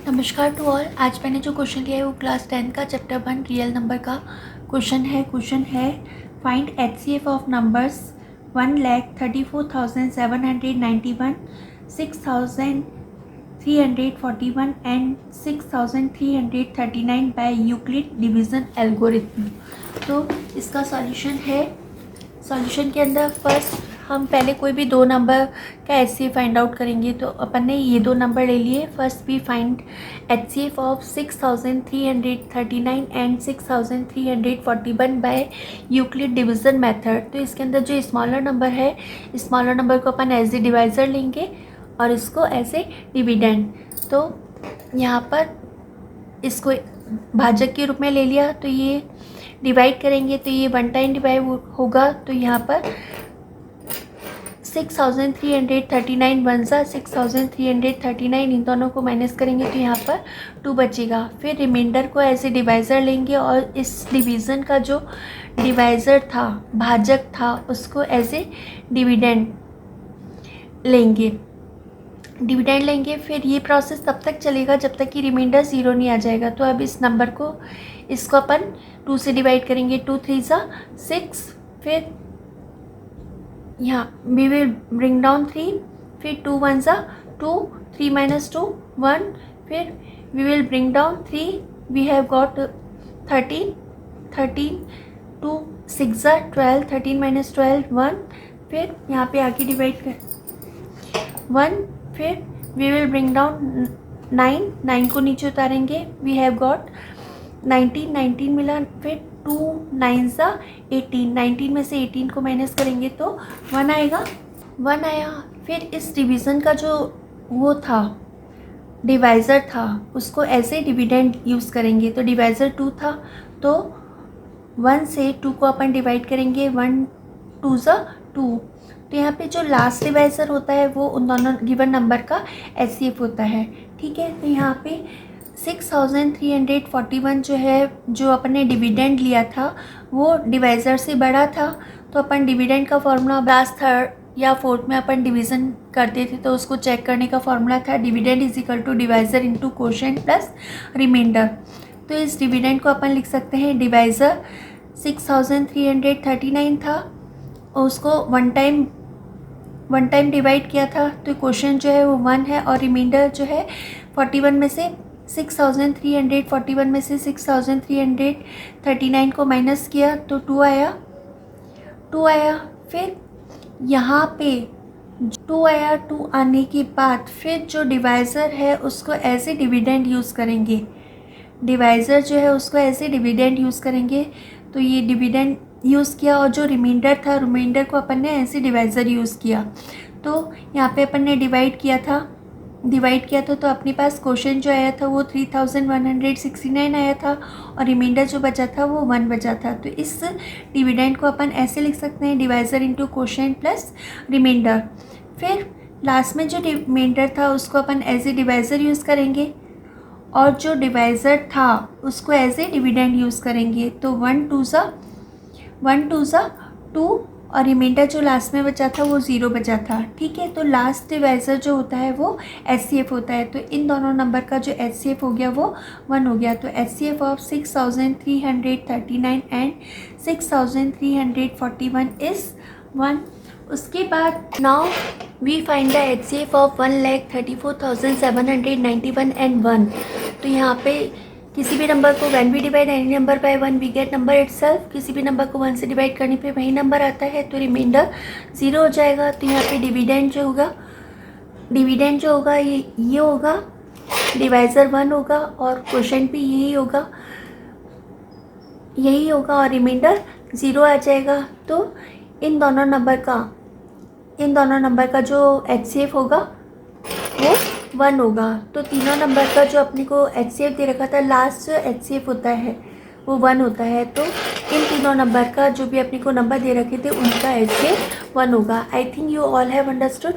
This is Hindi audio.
नमस्कार टू ऑल। आज मैंने जो क्वेश्चन लिया है वो क्लास 10 का चैप्टर 1 रियल नंबर का क्वेश्चन है find HCF of numbers 1,34,791, 6,341 and 6,339 by Euclid division algorithm. तो इसका सॉल्यूशन के अंदर फर्स्ट हम पहले कोई भी दो नंबर का HCF फाइंड आउट करेंगे। तो अपन ने ये दो नंबर ले लिए। First we find HCF of 6,339 and 6,341 by Euclid division method. तो इसके अंदर जो स्मॉलर नंबर है, स्मॉलर नंबर को अपन एज ए डिवाइज़र लेंगे और इसको एज ए डिविडेंड। तो यहाँ पर इसको भाजक के रूप में ले लिया, तो ये डिवाइड करेंगे तो ये वन टाइम डिवाइड होगा। तो यहाँ पर 6,339 वन सा 6,339, इन दोनों को माइनस करेंगे तो यहाँ पर 2 बचेगा। फिर रिमाइंडर को ऐसे डिवाइज़र लेंगे और इस डिवीज़न का जो डिवाइज़र था, भाजक था, उसको ऐसे डिविडेंड लेंगे। फिर ये प्रोसेस तब तक चलेगा जब तक कि रिमाइंडर 0 नहीं आ जाएगा। तो अब इस नंबर को, इसको अपन 2 से डिवाइड करेंगे। 2 3 सा 6, फिर यहाँ वी विल ब्रिंग डाउन 3, फिर 2 1 सा 2, 3 minus 2 1, फिर we will bring down 3, we have got 13, 2 6 सा 12, 13 minus 12 1, फिर यहाँ पे आगे डिवाइड कर 1, फिर वी विल ब्रिंग डाउन 9 को नीचे उतारेंगे, वी हैव गॉट 19 मिला, फिर 2 9 सा 18, 19 में से 18 को माइनस करेंगे तो 1 आएगा, 1 आया। फिर इस डिवीज़न का जो वो था, डिवाइज़र था, उसको ऐसे डिविडेंड यूज़ करेंगे। तो डिवाइज़र 2 था, तो 1 से 2 को अपन डिवाइड करेंगे, 1 2 सा 2। तो यहाँ पे जो लास्ट डिवाइज़र होता है वो उन दोनों गिवन नंबर का HCF होता है। ठीक है, तो यहाँ पे 6,341 जो है, जो अपन ने डिविडेंड लिया था वो डिवाइज़र से बड़ा था। तो अपन डिविडेंड का फॉर्मूला लास्ट थर्ड या फोर्थ में अपन डिवीज़न करते थे, तो उसको चेक करने का फॉर्मूला था dividend is equal to divisor into quotient plus remainder. तो इस डिविडेंड को अपन लिख सकते हैं, डिवाइज़र 6,339 था और उसको वन टाइम डिवाइड किया था, तो क्वेश्चन जो है वो 1 है और रिमाइंडर जो है 41 में से 6,341 में से 6,339 को माइनस किया तो 2 आया। फिर यहाँ पे 2 आया। 2 आने के बाद फिर जो डिवाइज़र है उसको ऐसे डिविडेंड यूज़ करेंगे, डिवाइज़र जो है उसको ऐसे डिविडेंड यूज़ करेंगे। तो ये डिविडेंड यूज़ किया और जो रिमाइंडर था, रिमाइंडर को अपन ने ऐसे डिवाइज़र यूज़ किया। तो यहाँ पे अपन ने डिवाइड किया था तो अपने पास क्वेश्चन जो आया था वो 3,169 आया था और रिमाइंडर जो बचा था वो 1 बचा था। तो इस डिविडेंड को अपन ऐसे लिख सकते हैं, divisor into question plus remainder. फिर लास्ट में जो रिमाइंडर था उसको अपन एज ए डिवाइज़र यूज़ करेंगे और जो डिवाइज़र था उसको एज ए डिविडेंड यूज़ करेंगे। तो 1 2 सा 2 और रिमाइंडर जो लास्ट में बचा था वो 0 बचा था। ठीक है, तो लास्ट डिवाइज़र जो होता है वो HCF होता है। तो इन दोनों नंबर का जो HCF हो गया वो 1 हो गया। तो HCF ऑफ 6,339 एंड 6,341 इज़ 1। उसके बाद now we find the HCF of 1,34,791 and 1। तो यहाँ पे किसी भी नंबर को when we divide any number by 1 we get number itself. किसी भी नंबर को 1 से डिवाइड करने पे वही नंबर आता है, तो रिमाइंडर 0 हो जाएगा। तो यहाँ पे डिविडेंड जो होगा ये होगा, डिवाइज़र 1 होगा और क्वोशेंट भी यही होगा और रिमाइंडर 0 आ जाएगा। तो इन दोनों नंबर का जो HCF होगा वो 1 होगा। तो तीनों नंबर का जो अपने को HCF दे रखा था, लास्ट जो HCF होता है वो 1 होता है। तो इन तीनों नंबर का जो भी अपने को नंबर दे रखे थे उनका HCF 1 होगा। I think you all have understood.